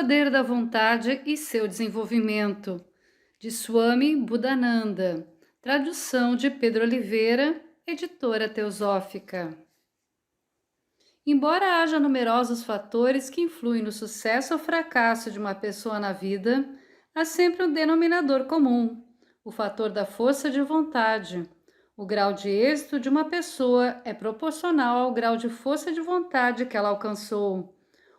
poder da vontade e seu desenvolvimento, de Swami Buddhananda, tradução de Pedro Oliveira, editora Teosófica. Embora haja numerosos fatores que influem no sucesso ou fracasso de uma pessoa na vida, há sempre um denominador comum, o fator da força de vontade. O grau de êxito de uma pessoa é proporcional ao grau de força de vontade que ela alcançou.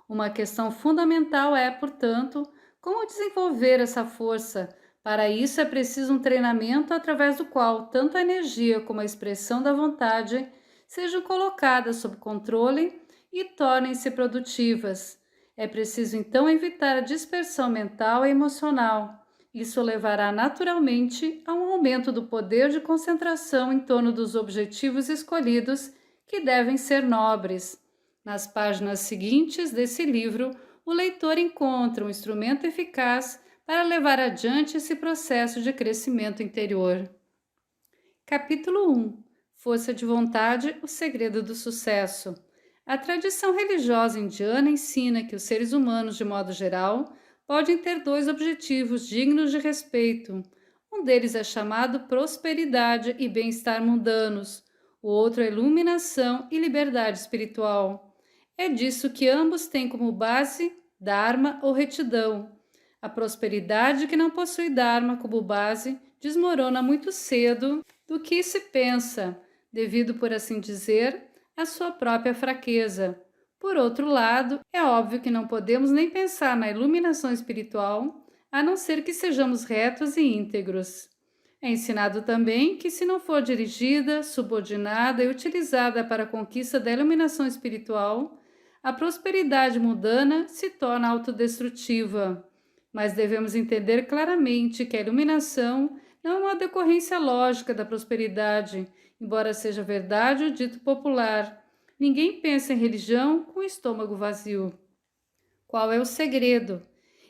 Uma questão fundamental é, portanto, como desenvolver essa força. Para isso é preciso um treinamento através do qual tanto a energia como a expressão da vontade sejam colocadas sob controle e tornem-se produtivas. É preciso então evitar a dispersão mental e emocional. Isso levará naturalmente a um aumento do poder de concentração em torno dos objetivos escolhidos, que devem ser nobres. Nas páginas seguintes desse livro, o leitor encontra um instrumento eficaz para levar adiante esse processo de crescimento interior. Capítulo 1. Força de vontade, o segredo do sucesso. A tradição religiosa indiana ensina que os seres humanos, de modo geral, podem ter dois objetivos dignos de respeito. Um deles é chamado prosperidade e bem-estar mundanos, o outro é iluminação e liberdade espiritual. É disso que ambos têm como base Dharma ou retidão. A prosperidade que não possui Dharma como base desmorona muito cedo do que se pensa, devido, por assim dizer, à sua própria fraqueza. Por outro lado, é óbvio que não podemos nem pensar na iluminação espiritual, a não ser que sejamos retos e íntegros. É ensinado também que, se não for dirigida, subordinada e utilizada para a conquista da iluminação espiritual, a prosperidade mundana se torna autodestrutiva. Mas devemos entender claramente que a iluminação não é uma decorrência lógica da prosperidade, embora seja verdade o dito popular. Ninguém pensa em religião com o estômago vazio. Qual é o segredo?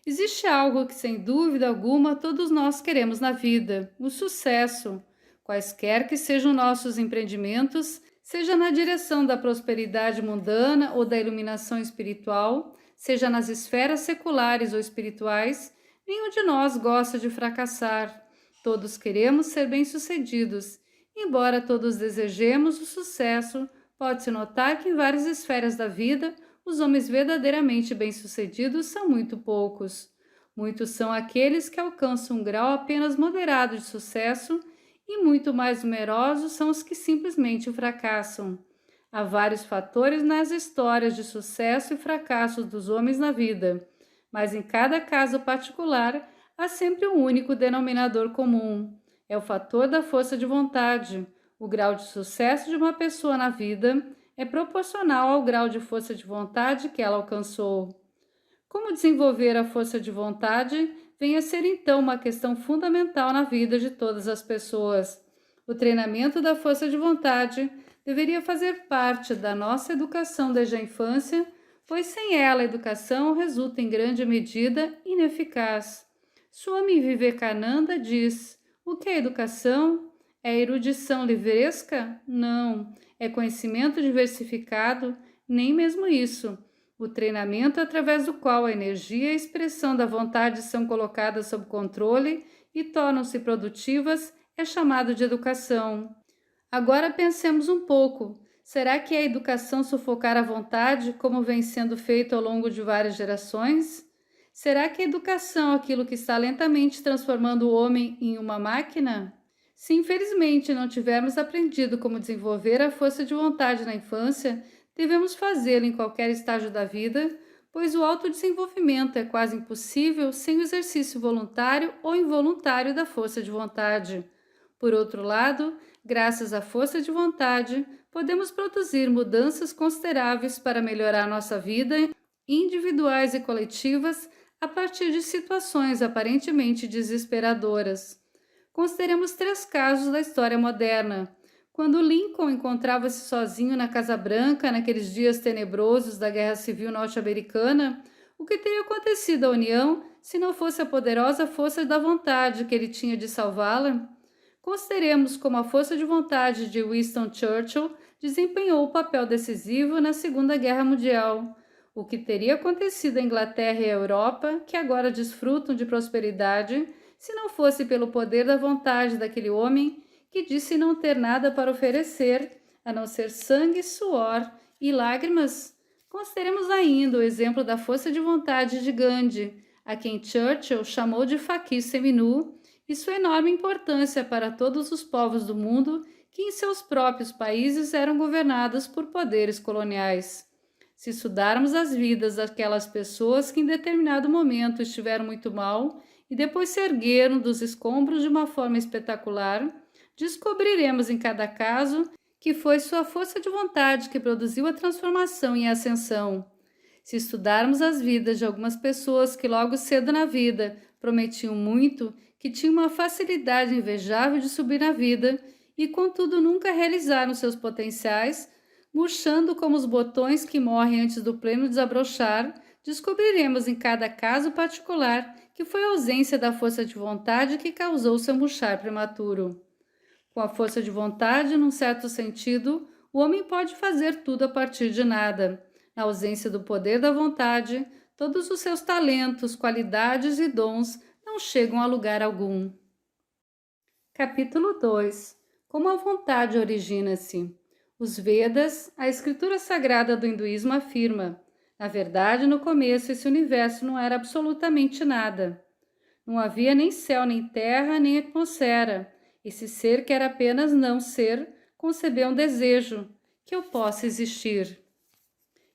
Existe algo que, sem dúvida alguma, todos nós queremos na vida: o sucesso. Quaisquer que sejam nossos empreendimentos, seja na direção da prosperidade mundana ou da iluminação espiritual, seja nas esferas seculares ou espirituais, nenhum de nós gosta de fracassar. Todos queremos ser bem-sucedidos. Embora todos desejemos o sucesso, pode-se notar que em várias esferas da vida, os homens verdadeiramente bem-sucedidos são muito poucos. Muitos são aqueles que alcançam um grau apenas moderado de sucesso e muito mais numerosos são os que simplesmente fracassam. Há vários fatores nas histórias de sucesso e fracasso dos homens na vida, mas em cada caso particular há sempre um único denominador comum. É o fator da força de vontade. O grau de sucesso de uma pessoa na vida é proporcional ao grau de força de vontade que ela alcançou. Como desenvolver a força de vontade vem a ser então uma questão fundamental na vida de todas as pessoas. O treinamento da força de vontade deveria fazer parte da nossa educação desde a infância, pois sem ela a educação resulta em grande medida ineficaz. Swami Vivekananda diz: o que é educação? É erudição livresca? Não. É conhecimento diversificado? Nem mesmo isso. O treinamento através do qual a energia e a expressão da vontade são colocadas sob controle e tornam-se produtivas é chamado de educação. Agora pensemos um pouco. Será que é a educação sufocar a vontade, como vem sendo feito ao longo de várias gerações? Será que a educação é aquilo que está lentamente transformando o homem em uma máquina? Se infelizmente não tivermos aprendido como desenvolver a força de vontade na infância, devemos fazê-lo em qualquer estágio da vida, pois o autodesenvolvimento é quase impossível sem o exercício voluntário ou involuntário da força de vontade. Por outro lado, graças à força de vontade, podemos produzir mudanças consideráveis para melhorar nossa vida, individuais e coletivas, a partir de situações aparentemente desesperadoras. Consideremos 3 casos da história moderna. Quando Lincoln encontrava-se sozinho na Casa Branca naqueles dias tenebrosos da Guerra Civil Norte-Americana, o que teria acontecido à União se não fosse a poderosa força da vontade que ele tinha de salvá-la? Consideremos como a força de vontade de Winston Churchill desempenhou o papel decisivo na Segunda Guerra Mundial. O que teria acontecido à Inglaterra e à Europa, que agora desfrutam de prosperidade, se não fosse pelo poder da vontade daquele homem que disse não ter nada para oferecer, a não ser sangue, suor e lágrimas? Consideremos ainda o exemplo da força de vontade de Gandhi, a quem Churchill chamou de faquir seminu, e sua enorme importância para todos os povos do mundo que em seus próprios países eram governados por poderes coloniais. Se estudarmos as vidas daquelas pessoas que em determinado momento estiveram muito mal e depois se ergueram dos escombros de uma forma espetacular, descobriremos em cada caso que foi sua força de vontade que produziu a transformação e a ascensão. Se estudarmos as vidas de algumas pessoas que logo cedo na vida prometiam muito, que tinham uma facilidade invejável de subir na vida e contudo nunca realizaram seus potenciais, murchando como os botões que morrem antes do pleno desabrochar, descobriremos em cada caso particular que foi a ausência da força de vontade que causou seu murchar prematuro. Com a força de vontade, num certo sentido, o homem pode fazer tudo a partir de nada. Na ausência do poder da vontade, todos os seus talentos, qualidades e dons não chegam a lugar algum. Capítulo 2. Como a vontade origina-se. Os Vedas, a escritura sagrada do hinduísmo, afirma: na verdade, no começo, esse universo não era absolutamente nada. Não havia nem céu, nem terra, nem atmosfera. Esse ser que era apenas não ser, concebeu um desejo, que eu possa existir.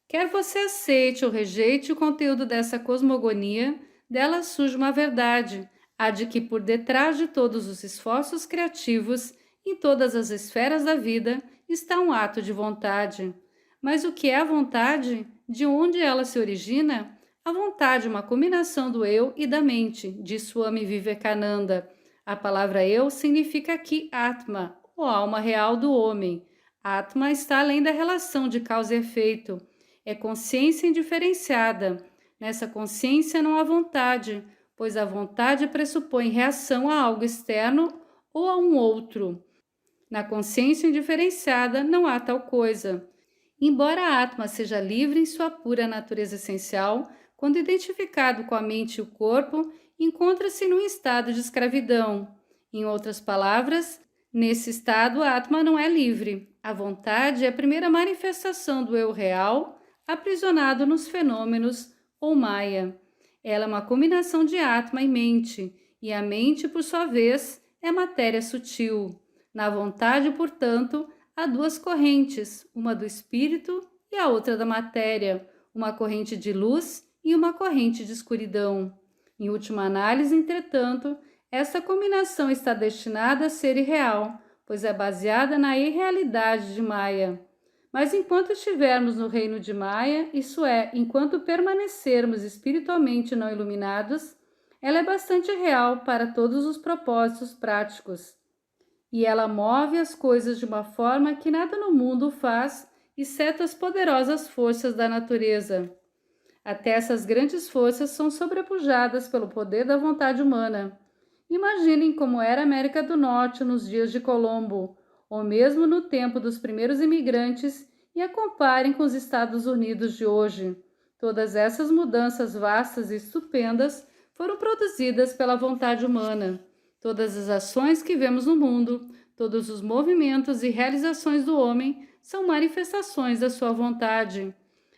Quer você aceite ou rejeite o conteúdo dessa cosmogonia, dela surge uma verdade, a de que por detrás de todos os esforços criativos, em todas as esferas da vida, está um ato de vontade. Mas o que é a vontade? De onde ela se origina? A vontade é uma combinação do eu e da mente, diz Swami Vivekananda. A palavra eu significa aqui Atma, ou alma real do homem. Atma está além da relação de causa e efeito. É consciência indiferenciada. Nessa consciência não há vontade, pois a vontade pressupõe reação a algo externo ou a um outro. Na consciência indiferenciada não há tal coisa. Embora a Atma seja livre em sua pura natureza essencial, quando identificado com a mente e o corpo, encontra-se num estado de escravidão. Em outras palavras, nesse estado a Atma não é livre. A vontade é a primeira manifestação do eu real, aprisionado nos fenômenos ou Maya. Ela é uma combinação de Atma e mente, e a mente, por sua vez, é matéria sutil. Na vontade, portanto, há duas correntes, uma do espírito e a outra da matéria, uma corrente de luz e uma corrente de escuridão. Em última análise, entretanto, essa combinação está destinada a ser irreal, pois é baseada na irrealidade de Maya. Mas enquanto estivermos no reino de Maya, isso é, enquanto permanecermos espiritualmente não iluminados, ela é bastante real para todos os propósitos práticos. E ela move as coisas de uma forma que nada no mundo faz, exceto as poderosas forças da natureza. Até essas grandes forças são sobrepujadas pelo poder da vontade humana. Imaginem como era a América do Norte nos dias de Colombo, ou mesmo no tempo dos primeiros imigrantes, e a comparem com os Estados Unidos de hoje. Todas essas mudanças vastas e estupendas foram produzidas pela vontade humana. Todas as ações que vemos no mundo, todos os movimentos e realizações do homem são manifestações da sua vontade.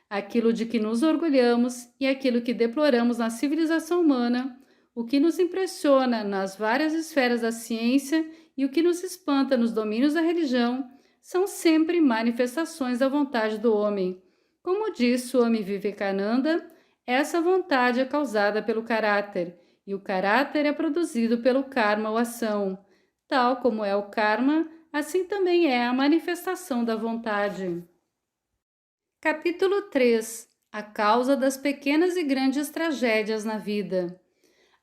Aquilo de que nos orgulhamos e aquilo que deploramos na civilização humana, o que nos impressiona nas várias esferas da ciência e o que nos espanta nos domínios da religião, são sempre manifestações da vontade do homem. Como diz Swami Vivekananda, essa vontade é causada pelo caráter, e o caráter é produzido pelo karma ou ação. Tal como é o karma, assim também é a manifestação da vontade. Capítulo 3. A causa das pequenas e grandes tragédias na vida.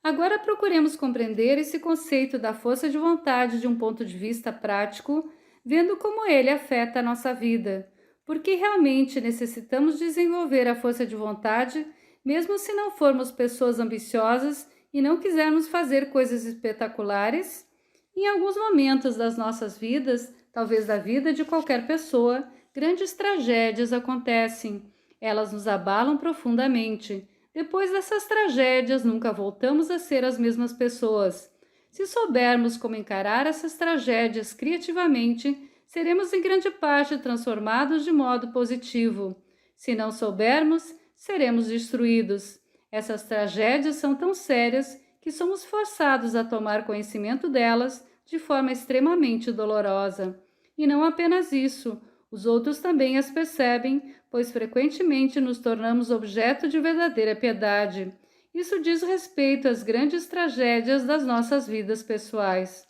Agora procuremos compreender esse conceito da força de vontade de um ponto de vista prático, vendo como ele afeta a nossa vida. Porque realmente necessitamos desenvolver a força de vontade, mesmo se não formos pessoas ambiciosas e não quisermos fazer coisas espetaculares? Em alguns momentos das nossas vidas, talvez da vida de qualquer pessoa, grandes tragédias acontecem. Elas nos abalam profundamente. Depois dessas tragédias, nunca voltamos a ser as mesmas pessoas. Se soubermos como encarar essas tragédias criativamente, seremos em grande parte transformados de modo positivo. Se não soubermos, seremos destruídos. Essas tragédias são tão sérias que somos forçados a tomar conhecimento delas de forma extremamente dolorosa. E não apenas isso, os outros também as percebem, pois frequentemente nos tornamos objeto de verdadeira piedade. Isso diz respeito às grandes tragédias das nossas vidas pessoais.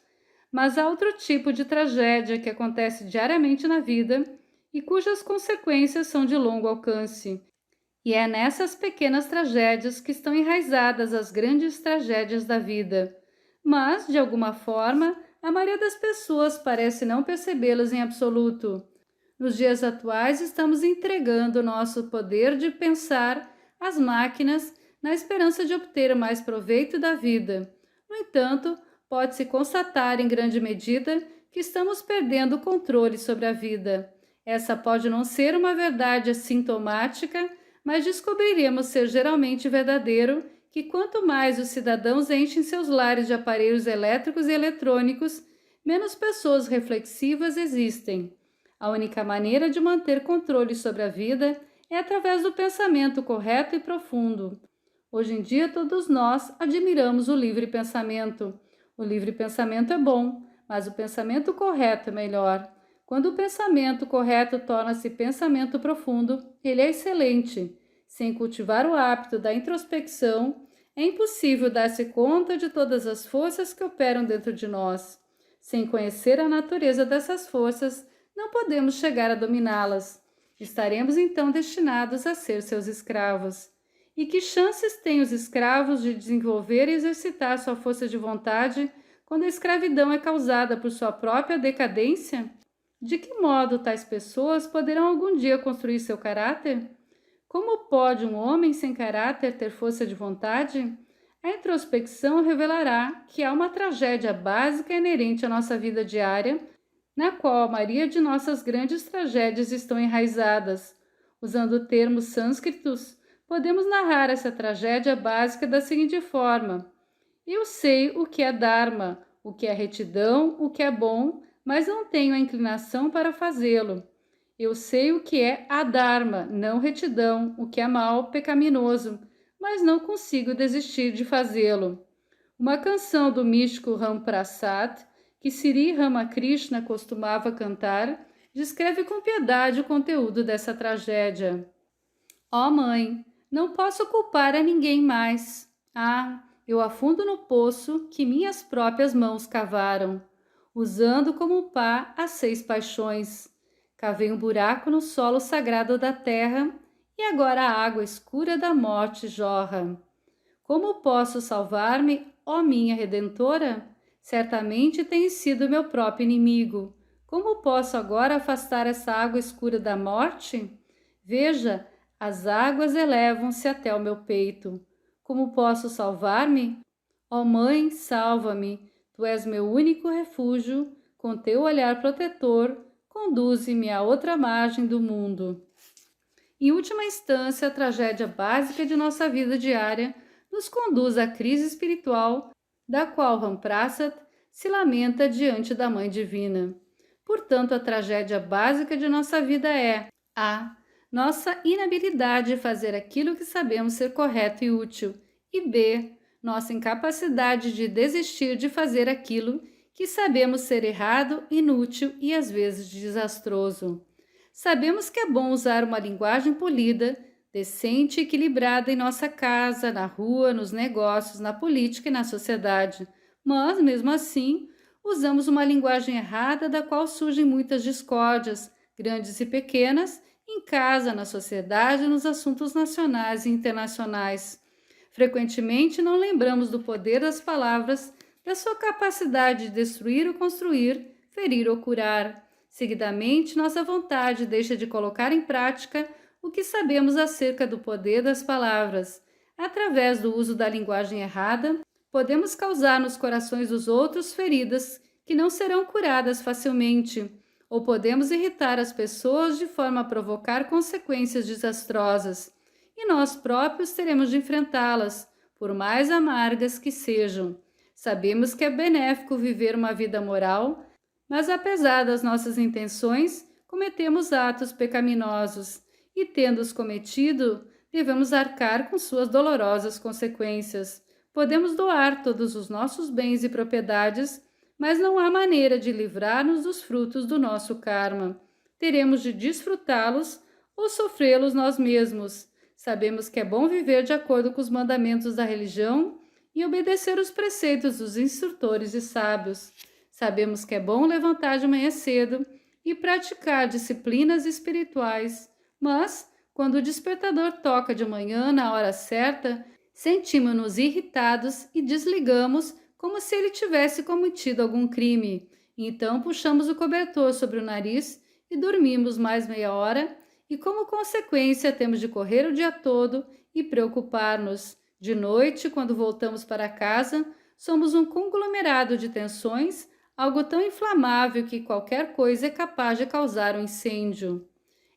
Mas há outro tipo de tragédia que acontece diariamente na vida e cujas consequências são de longo alcance. E é nessas pequenas tragédias que estão enraizadas as grandes tragédias da vida. Mas, de alguma forma, a maioria das pessoas parece não percebê-las em absoluto. Nos dias atuais, estamos entregando nosso poder de pensar às máquinas na esperança de obter mais proveito da vida. No entanto, pode-se constatar em grande medida que estamos perdendo o controle sobre a vida. Essa pode não ser uma verdade assintomática, mas descobriremos ser geralmente verdadeiro que quanto mais os cidadãos enchem seus lares de aparelhos elétricos e eletrônicos, menos pessoas reflexivas existem. A única maneira de manter controle sobre a vida é através do pensamento correto e profundo. Hoje em dia, todos nós admiramos o livre pensamento. O livre pensamento é bom, mas o pensamento correto é melhor. Quando o pensamento correto torna-se pensamento profundo, ele é excelente. Sem cultivar o hábito da introspecção, é impossível dar-se conta de todas as forças que operam dentro de nós. Sem conhecer a natureza dessas forças, não podemos chegar a dominá-las. Estaremos então destinados a ser seus escravos. E que chances têm os escravos de desenvolver e exercitar sua força de vontade quando a escravidão é causada por sua própria decadência? De que modo tais pessoas poderão algum dia construir seu caráter? Como pode um homem sem caráter ter força de vontade? A introspecção revelará que há uma tragédia básica inerente à nossa vida diária, na qual a maioria de nossas grandes tragédias estão enraizadas. Usando termos sânscritos, podemos narrar essa tragédia básica da seguinte forma: eu sei o que é Dharma, o que é retidão, o que é bom, mas não tenho a inclinação para fazê-lo. Eu sei o que é adharma, não retidão, o que é mal, pecaminoso, mas não consigo desistir de fazê-lo. Uma canção do místico Ram Prasad, que Sri Ramakrishna costumava cantar, descreve com piedade o conteúdo dessa tragédia. Ó mãe, não posso culpar a ninguém mais. Ah, eu afundo no poço que minhas próprias mãos cavaram, usando como pá as 6 paixões. Cavei um buraco no solo sagrado da terra e agora a água escura da morte jorra. Como posso salvar-me, ó minha Redentora? Certamente tens sido meu próprio inimigo. Como posso agora afastar essa água escura da morte? Veja, as águas elevam-se até o meu peito. Como posso salvar-me? Ó Mãe, salva-me. Tu és meu único refúgio. Com teu olhar protetor, conduze-me à outra margem do mundo. Em última instância, a tragédia básica de nossa vida diária nos conduz à crise espiritual, da qual Ramprasad se lamenta diante da Mãe Divina. Portanto, a tragédia básica de nossa vida é a nossa inabilidade de fazer aquilo que sabemos ser correto e útil, e b. nossa incapacidade de desistir de fazer aquilo que sabemos ser errado, inútil e às vezes desastroso. Sabemos que é bom usar uma linguagem polida, decente e equilibrada em nossa casa, na rua, nos negócios, na política e na sociedade, mas, mesmo assim, usamos uma linguagem errada da qual surgem muitas discórdias, grandes e pequenas, em casa, na sociedade, nos assuntos nacionais e internacionais. Frequentemente não lembramos do poder das palavras, da sua capacidade de destruir ou construir, ferir ou curar. Seguidamente, nossa vontade deixa de colocar em prática o que sabemos acerca do poder das palavras. Através do uso da linguagem errada, podemos causar nos corações dos outros feridas que não serão curadas facilmente. ou podemos irritar as pessoas de forma a provocar consequências desastrosas, e nós próprios teremos de enfrentá-las, por mais amargas que sejam. Sabemos que é benéfico viver uma vida moral, mas apesar das nossas intenções, cometemos atos pecaminosos e, tendo-os cometido, devemos arcar com suas dolorosas consequências. Podemos doar todos os nossos bens e propriedades, mas não há maneira de livrar-nos dos frutos do nosso karma. Teremos de desfrutá-los ou sofrê-los nós mesmos. Sabemos que é bom viver de acordo com os mandamentos da religião e obedecer os preceitos dos instrutores e sábios. Sabemos que é bom levantar de manhã cedo e praticar disciplinas espirituais, mas, quando o despertador toca de manhã na hora certa, sentimos-nos irritados e desligamos como se ele tivesse cometido algum crime. Então puxamos o cobertor sobre o nariz e dormimos mais meia hora, e como consequência temos de correr o dia todo e preocupar-nos. De noite, quando voltamos para casa, somos um conglomerado de tensões, algo tão inflamável que qualquer coisa é capaz de causar um incêndio.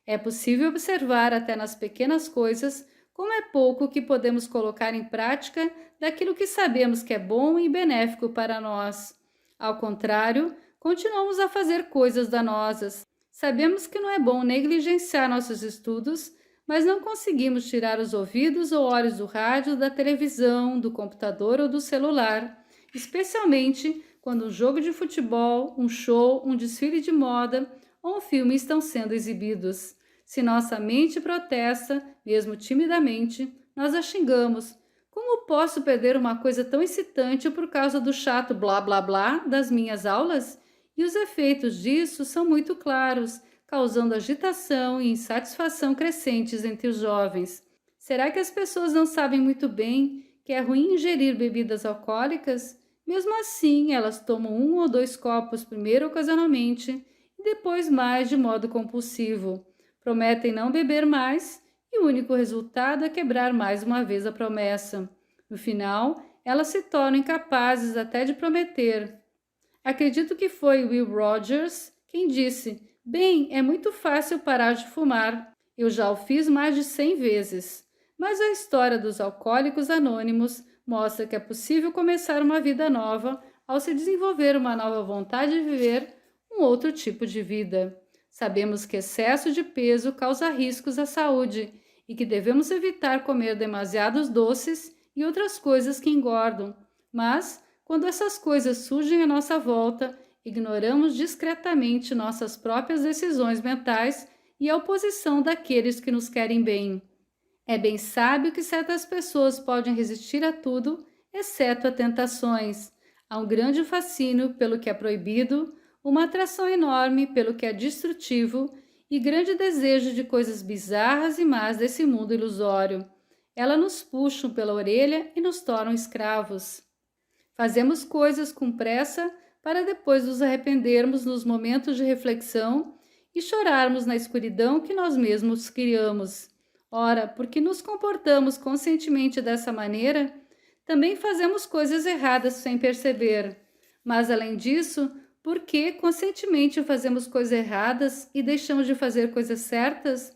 É possível observar até nas pequenas coisas como é pouco que podemos colocar em prática daquilo que sabemos que é bom e benéfico para nós. Ao contrário, continuamos a fazer coisas danosas. Sabemos que não é bom negligenciar nossos estudos, mas não conseguimos tirar os ouvidos ou olhos do rádio, da televisão, do computador ou do celular, especialmente quando um jogo de futebol, um show, um desfile de moda ou um filme estão sendo exibidos. Se nossa mente protesta, mesmo timidamente, nós a xingamos. Como posso perder uma coisa tão excitante por causa do chato blá blá blá das minhas aulas? E os efeitos disso são muito claros, causando agitação e insatisfação crescentes entre os jovens. Será que as pessoas não sabem muito bem que é ruim ingerir bebidas alcoólicas? Mesmo assim, elas tomam 1 ou 2 copos primeiro ocasionalmente e depois mais de modo compulsivo. Prometem não beber mais e o único resultado é quebrar mais uma vez a promessa. No final, elas se tornam incapazes até de prometer. Acredito que foi Will Rogers quem disse: "Bem, é muito fácil parar de fumar. Eu já o fiz mais de 100 vezes." Mas a história dos alcoólicos anônimos mostra que é possível começar uma vida nova ao se desenvolver uma nova vontade de viver um outro tipo de vida. Sabemos que excesso de peso causa riscos à saúde e que devemos evitar comer demasiados doces e outras coisas que engordam. Mas, quando essas coisas surgem à nossa volta, ignoramos discretamente nossas próprias decisões mentais e a oposição daqueles que nos querem bem. É bem sábio que certas pessoas podem resistir a tudo, exceto a tentações. Há um grande fascínio pelo que é proibido, uma atração enorme pelo que é destrutivo e grande desejo de coisas bizarras e más desse mundo ilusório. Elas nos puxam pela orelha e nos tornam escravos. Fazemos coisas com pressa para depois nos arrependermos nos momentos de reflexão e chorarmos na escuridão que nós mesmos criamos. Ora, porque nos comportamos conscientemente dessa maneira, também fazemos coisas erradas sem perceber. Mas, além disso, porque conscientemente fazemos coisas erradas e deixamos de fazer coisas certas,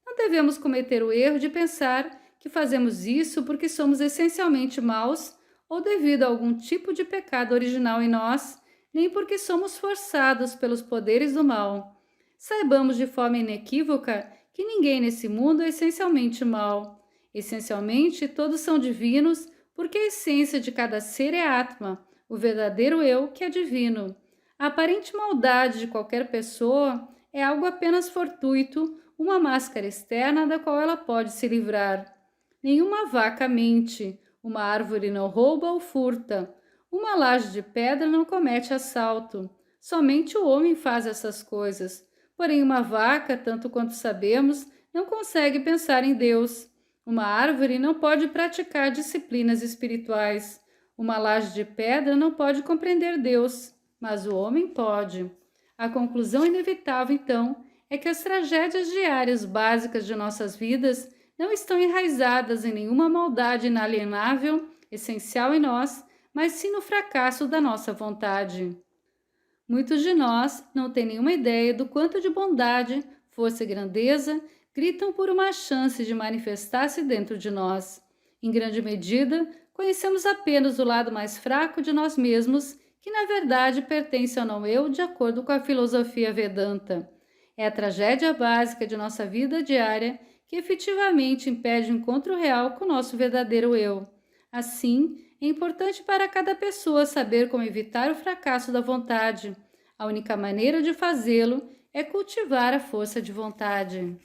não devemos cometer o erro de pensar que fazemos isso porque somos essencialmente maus ou devido a algum tipo de pecado original em nós, nem porque somos forçados pelos poderes do mal. Saibamos de forma inequívoca que ninguém nesse mundo é essencialmente mau. Essencialmente, todos são divinos, porque a essência de cada ser é Atma, o verdadeiro eu que é divino. A aparente maldade de qualquer pessoa é algo apenas fortuito, uma máscara externa da qual ela pode se livrar. Nenhuma vaca mente, uma árvore não rouba ou furta, uma laje de pedra não comete assalto. Somente o homem faz essas coisas. Porém, uma vaca, tanto quanto sabemos, não consegue pensar em Deus. Uma árvore não pode praticar disciplinas espirituais. Uma laje de pedra não pode compreender Deus, mas o homem pode. A conclusão inevitável, então, é que as tragédias diárias básicas de nossas vidas não estão enraizadas em nenhuma maldade inalienável, essencial em nós, mas sim no fracasso da nossa vontade. Muitos de nós não têm nenhuma ideia do quanto de bondade, força e grandeza gritam por uma chance de manifestar-se dentro de nós. Em grande medida, conhecemos apenas o lado mais fraco de nós mesmos, que na verdade pertence ao não-eu de acordo com a filosofia Vedanta. É a tragédia básica de nossa vida diária que efetivamente impede o encontro real com o nosso verdadeiro eu. Assim, é importante para cada pessoa saber como evitar o fracasso da vontade. A única maneira de fazê-lo é cultivar a força de vontade.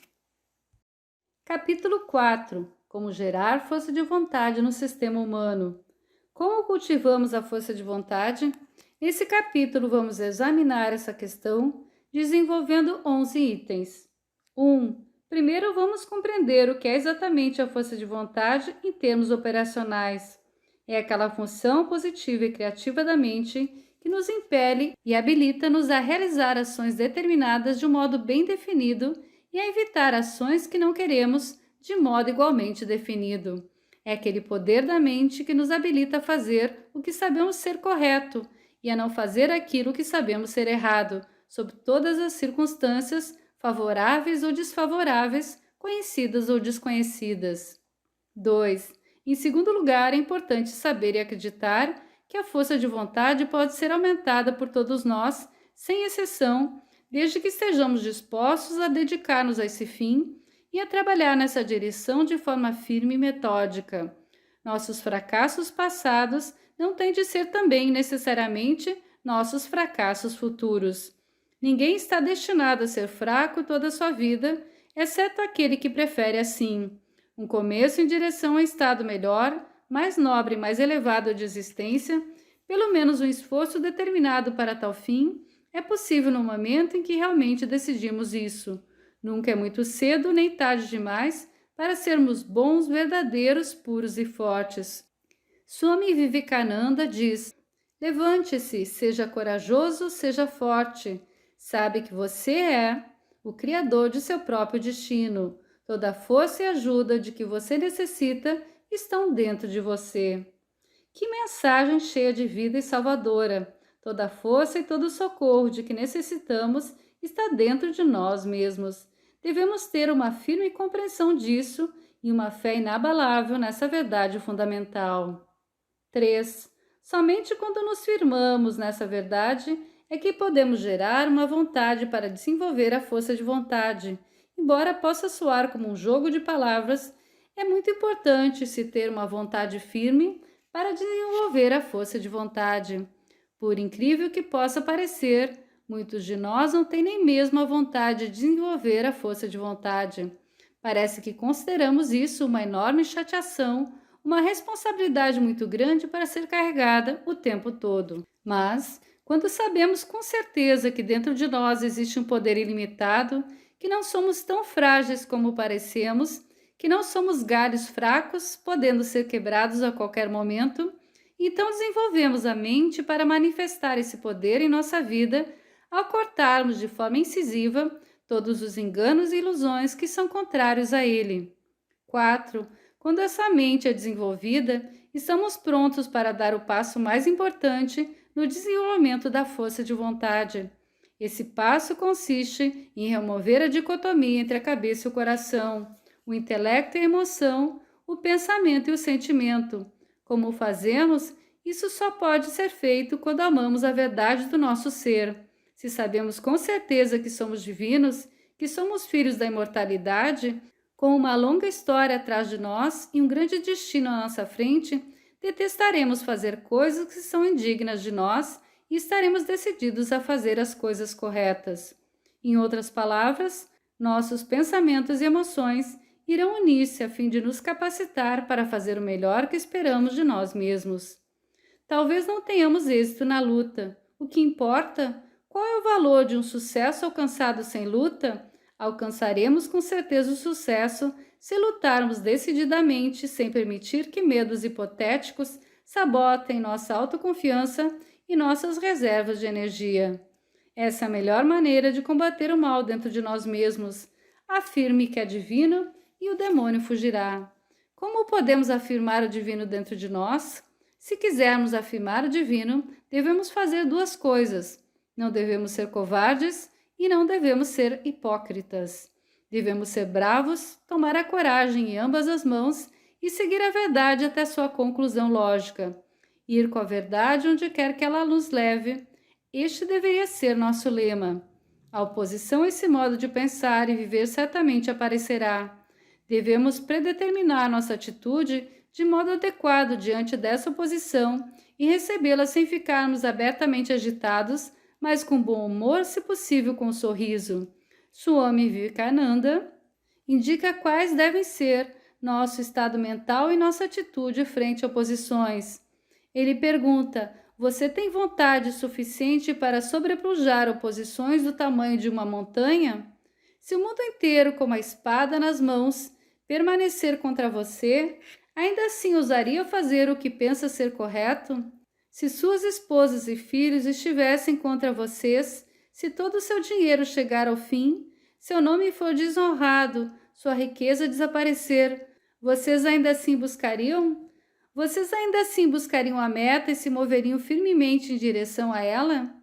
Capítulo 4. Como gerar força de vontade no sistema humano. Como cultivamos a força de vontade? Nesse capítulo vamos examinar essa questão desenvolvendo 11 itens. 1. Primeiro vamos compreender o que é exatamente a força de vontade em termos operacionais. É aquela função positiva e criativa da mente que nos impele e habilita-nos a realizar ações determinadas de um modo bem definido e a evitar ações que não queremos de modo igualmente definido. É aquele poder da mente que nos habilita a fazer o que sabemos ser correto e a não fazer aquilo que sabemos ser errado, sob todas as circunstâncias, favoráveis ou desfavoráveis, conhecidas ou desconhecidas. 2. Em segundo lugar, é importante saber e acreditar que a força de vontade pode ser aumentada por todos nós, sem exceção, desde que estejamos dispostos a dedicar-nos a esse fim e a trabalhar nessa direção de forma firme e metódica. Nossos fracassos passados não têm de ser também necessariamente nossos fracassos futuros. Ninguém está destinado a ser fraco toda a sua vida, exceto aquele que prefere assim. Um começo em direção a um estado melhor, mais nobre e mais elevado de existência, pelo menos um esforço determinado para tal fim, é possível no momento em que realmente decidimos isso. Nunca é muito cedo nem tarde demais para sermos bons, verdadeiros, puros e fortes. Swami Vivekananda diz: levante-se, seja corajoso, seja forte. Sabe que você é o criador de seu próprio destino. Toda a força e ajuda de que você necessita estão dentro de você. Que mensagem cheia de vida e salvadora! Toda a força e todo o socorro de que necessitamos está dentro de nós mesmos. Devemos ter uma firme compreensão disso e uma fé inabalável nessa verdade fundamental. 3. Somente quando nos firmamos nessa verdade é que podemos gerar uma vontade para desenvolver a força de vontade. Embora possa soar como um jogo de palavras, é muito importante se ter uma vontade firme para desenvolver a força de vontade. Por incrível que possa parecer, muitos de nós não têm nem mesmo a vontade de desenvolver a força de vontade. Parece que consideramos isso uma enorme chateação, uma responsabilidade muito grande para ser carregada o tempo todo. Mas, quando sabemos com certeza que dentro de nós existe um poder ilimitado, que não somos tão frágeis como parecemos, que não somos galhos fracos, podendo ser quebrados a qualquer momento, então desenvolvemos a mente para manifestar esse poder em nossa vida ao cortarmos de forma incisiva todos os enganos e ilusões que são contrários a ele. 4. Quando essa mente é desenvolvida, estamos prontos para dar o passo mais importante no desenvolvimento da força de vontade. Esse passo consiste em remover a dicotomia entre a cabeça e o coração, o intelecto e a emoção, o pensamento e o sentimento. Como o fazemos, isso só pode ser feito quando amamos a verdade do nosso ser. Se sabemos com certeza que somos divinos, que somos filhos da imortalidade, com uma longa história atrás de nós e um grande destino à nossa frente, detestaremos fazer coisas que são indignas de nós e estaremos decididos a fazer as coisas corretas. Em outras palavras, nossos pensamentos e emoções irão unir-se a fim de nos capacitar para fazer o melhor que esperamos de nós mesmos. Talvez não tenhamos êxito na luta. O que importa? Qual é o valor de um sucesso alcançado sem luta? Alcançaremos com certeza o sucesso se lutarmos decididamente, sem permitir que medos hipotéticos sabotem nossa autoconfiança e nossas reservas de energia. Essa é a melhor maneira de combater o mal dentro de nós mesmos. Afirme que é divino e o demônio fugirá. Como podemos afirmar o divino dentro de nós? Se quisermos afirmar o divino, devemos fazer duas coisas. Não devemos ser covardes e não devemos ser hipócritas. Devemos ser bravos, tomar a coragem em ambas as mãos e seguir a verdade até sua conclusão lógica. Ir com a verdade onde quer que ela nos leve. Este deveria ser nosso lema. A oposição a esse modo de pensar e viver certamente aparecerá. Devemos predeterminar nossa atitude de modo adequado diante dessa oposição e recebê-la sem ficarmos abertamente agitados, mas com bom humor, se possível com um sorriso. Swami Vivekananda indica quais devem ser nosso estado mental e nossa atitude frente a oposições. Ele pergunta: você tem vontade suficiente para sobrepujar oposições do tamanho de uma montanha? Se o mundo inteiro, com uma espada nas mãos, permanecer contra você, ainda assim ousaria fazer o que pensa ser correto? Se suas esposas e filhos estivessem contra vocês, se todo o seu dinheiro chegar ao fim, seu nome for desonrado, sua riqueza desaparecer, vocês ainda assim buscariam? Vocês ainda assim buscariam a meta e se moveriam firmemente em direção a ela?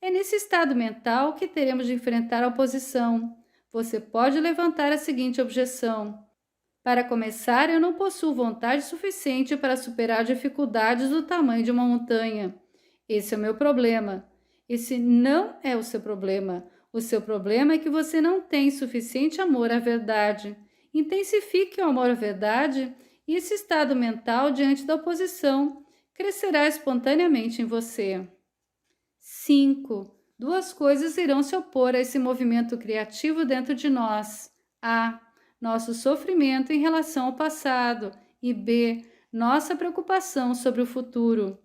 É nesse estado mental que teremos de enfrentar a oposição. Você pode levantar a seguinte objeção: para começar, eu não possuo vontade suficiente para superar dificuldades do tamanho de uma montanha. Esse é o meu problema. Esse não é o seu problema. O seu problema é que você não tem suficiente amor à verdade. Intensifique o amor à verdade e esse estado mental diante da oposição crescerá espontaneamente em você. 5. Duas coisas irão se opor a esse movimento criativo dentro de nós. A. Nosso sofrimento em relação ao passado. E B. Nossa preocupação sobre o futuro.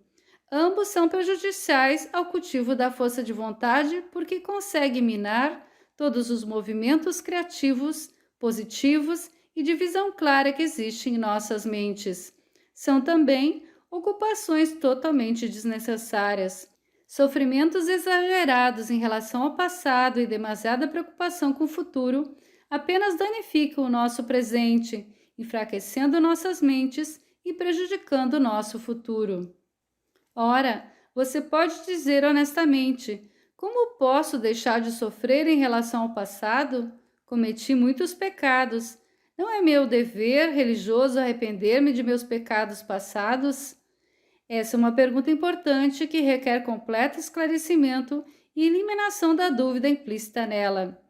Ambos são prejudiciais ao cultivo da força de vontade porque conseguem minar todos os movimentos criativos, positivos e de visão clara que existem em nossas mentes. São também ocupações totalmente desnecessárias. Sofrimentos exagerados em relação ao passado e demasiada preocupação com o futuro apenas danificam o nosso presente, enfraquecendo nossas mentes e prejudicando o nosso futuro. Ora, você pode dizer honestamente: como posso deixar de sofrer em relação ao passado? Cometi muitos pecados. Não é meu dever religioso arrepender-me de meus pecados passados? Essa é uma pergunta importante que requer completo esclarecimento e eliminação da dúvida implícita nela.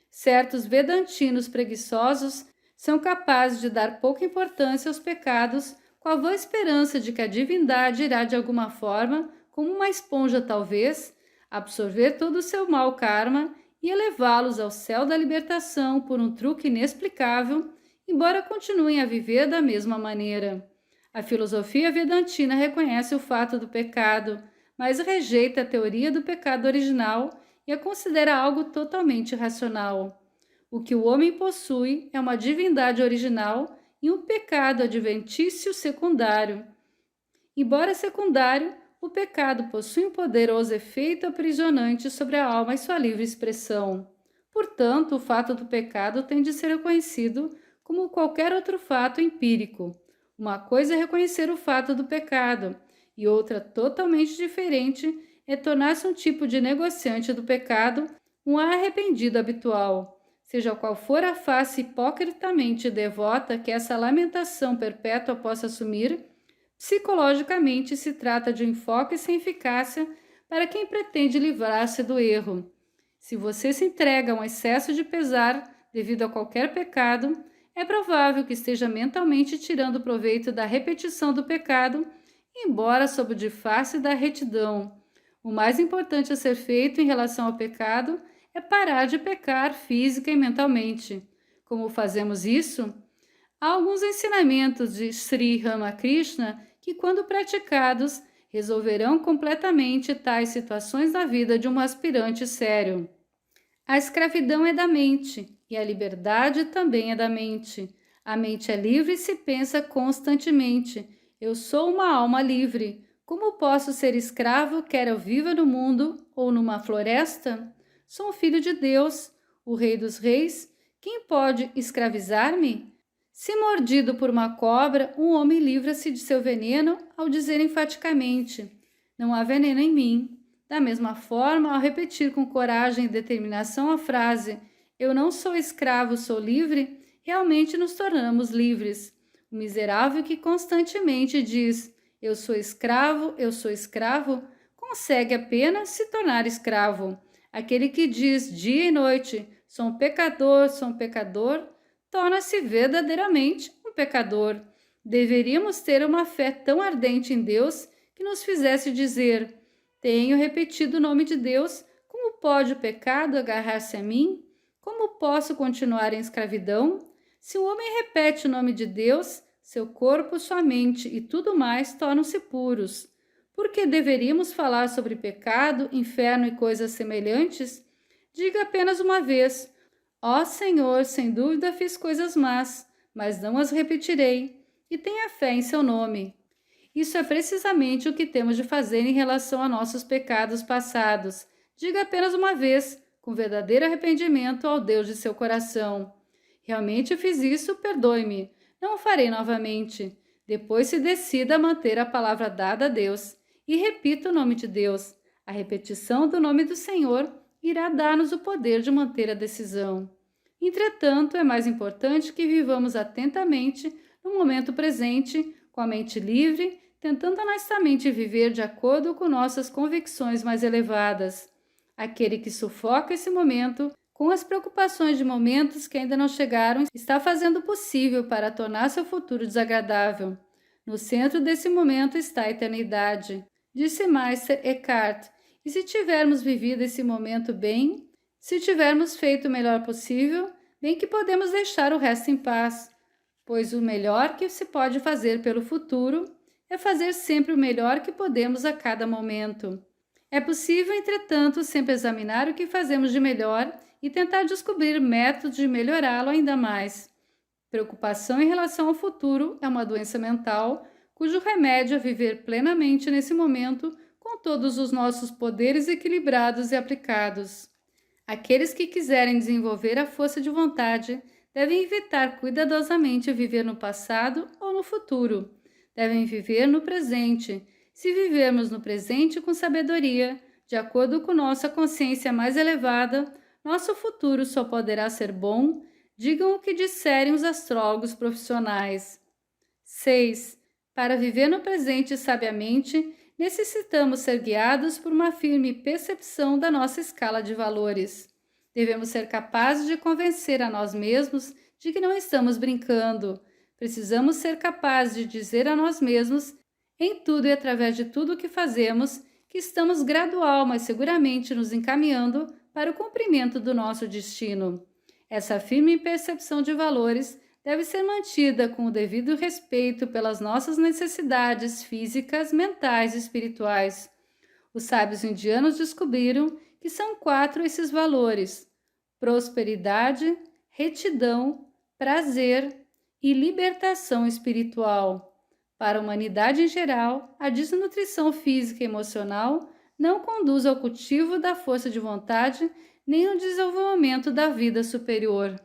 Certos vedantinos preguiçosos são capazes de dar pouca importância aos pecados com a vã esperança de que a divindade irá de alguma forma, como uma esponja talvez, absorver todo o seu mau karma e elevá-los ao céu da libertação por um truque inexplicável, embora continuem a viver da mesma maneira. A filosofia vedantina reconhece o fato do pecado, mas rejeita a teoria do pecado original e a considera algo totalmente irracional. O que o homem possui é uma divindade original e um pecado adventício secundário. Embora secundário, o pecado possui um poderoso efeito aprisionante sobre a alma e sua livre expressão. Portanto, o fato do pecado tem de ser reconhecido como qualquer outro fato empírico. Uma coisa é reconhecer o fato do pecado, e outra totalmente diferente é tornar-se um tipo de negociante do pecado, um arrependido habitual. Seja qual for a face hipocritamente devota que essa lamentação perpétua possa assumir, psicologicamente se trata de um enfoque sem eficácia para quem pretende livrar-se do erro. Se você se entrega a um excesso de pesar devido a qualquer pecado, é provável que esteja mentalmente tirando proveito da repetição do pecado, embora sob o disfarce da retidão. O mais importante a ser feito em relação ao pecado é parar de pecar física e mentalmente. Como fazemos isso? Há alguns ensinamentos de Sri Ramakrishna que, quando praticados, resolverão completamente tais situações na vida de um aspirante sério. A escravidão é da mente e a liberdade também é da mente. A mente é livre e se pensa constantemente: eu sou uma alma livre. Como posso ser escravo, quer eu viva no mundo ou numa floresta? Sou um filho de Deus, o Rei dos Reis. Quem pode escravizar-me? Se mordido por uma cobra, um homem livra-se de seu veneno ao dizer enfaticamente: não há veneno em mim. Da mesma forma, ao repetir com coragem e determinação a frase "Eu não sou escravo, sou livre", realmente nos tornamos livres. O miserável que constantemente diz eu sou escravo, consegue apenas se tornar escravo. Aquele que diz dia e noite sou um pecador, torna-se verdadeiramente um pecador. Deveríamos ter uma fé tão ardente em Deus que nos fizesse dizer: tenho repetido o nome de Deus, como pode o pecado agarrar-se a mim? Como posso continuar em escravidão? Se o homem repete o nome de Deus, seu corpo, sua mente e tudo mais tornam-se puros. Por que deveríamos falar sobre pecado, inferno e coisas semelhantes? Diga apenas uma vez: ó Senhor, sem dúvida fiz coisas más, mas não as repetirei, e tenha fé em seu nome. Isso é precisamente o que temos de fazer em relação a nossos pecados passados. Diga apenas uma vez, com verdadeiro arrependimento ao Deus de seu coração: realmente fiz isso, perdoe-me. Não o farei novamente. Depois se decida a manter a palavra dada a Deus e repita o nome de Deus. A repetição do nome do Senhor irá dar-nos o poder de manter a decisão. Entretanto, é mais importante que vivamos atentamente no momento presente, com a mente livre, tentando honestamente viver de acordo com nossas convicções mais elevadas. Aquele que sufoca esse momento com as preocupações de momentos que ainda não chegaram está fazendo o possível para tornar seu futuro desagradável. No centro desse momento está a eternidade, disse Meister Eckhart. E se tivermos vivido esse momento bem, se tivermos feito o melhor possível, bem que podemos deixar o resto em paz, pois o melhor que se pode fazer pelo futuro é fazer sempre o melhor que podemos a cada momento. É possível, entretanto, sempre examinar o que fazemos de melhor e tentar descobrir métodos de melhorá-lo ainda mais. Preocupação em relação ao futuro é uma doença mental, cujo remédio é viver plenamente nesse momento com todos os nossos poderes equilibrados e aplicados. Aqueles que quiserem desenvolver a força de vontade devem evitar cuidadosamente viver no passado ou no futuro. Devem viver no presente. Se vivermos no presente com sabedoria, de acordo com nossa consciência mais elevada, nosso futuro só poderá ser bom, digam o que disserem os astrólogos profissionais. 6. Para viver no presente sabiamente, necessitamos ser guiados por uma firme percepção da nossa escala de valores. Devemos ser capazes de convencer a nós mesmos de que não estamos brincando. Precisamos ser capazes de dizer a nós mesmos, em tudo e através de tudo o que fazemos, que estamos gradual, mas seguramente nos encaminhando para o cumprimento do nosso destino. Essa firme percepção de valores deve ser mantida com o devido respeito pelas nossas necessidades físicas, mentais e espirituais. Os sábios indianos descobriram que são 4 esses valores: prosperidade, retidão, prazer e libertação espiritual. Para a humanidade em geral, a desnutrição física e emocional não conduz ao cultivo da força de vontade nem ao desenvolvimento da vida superior.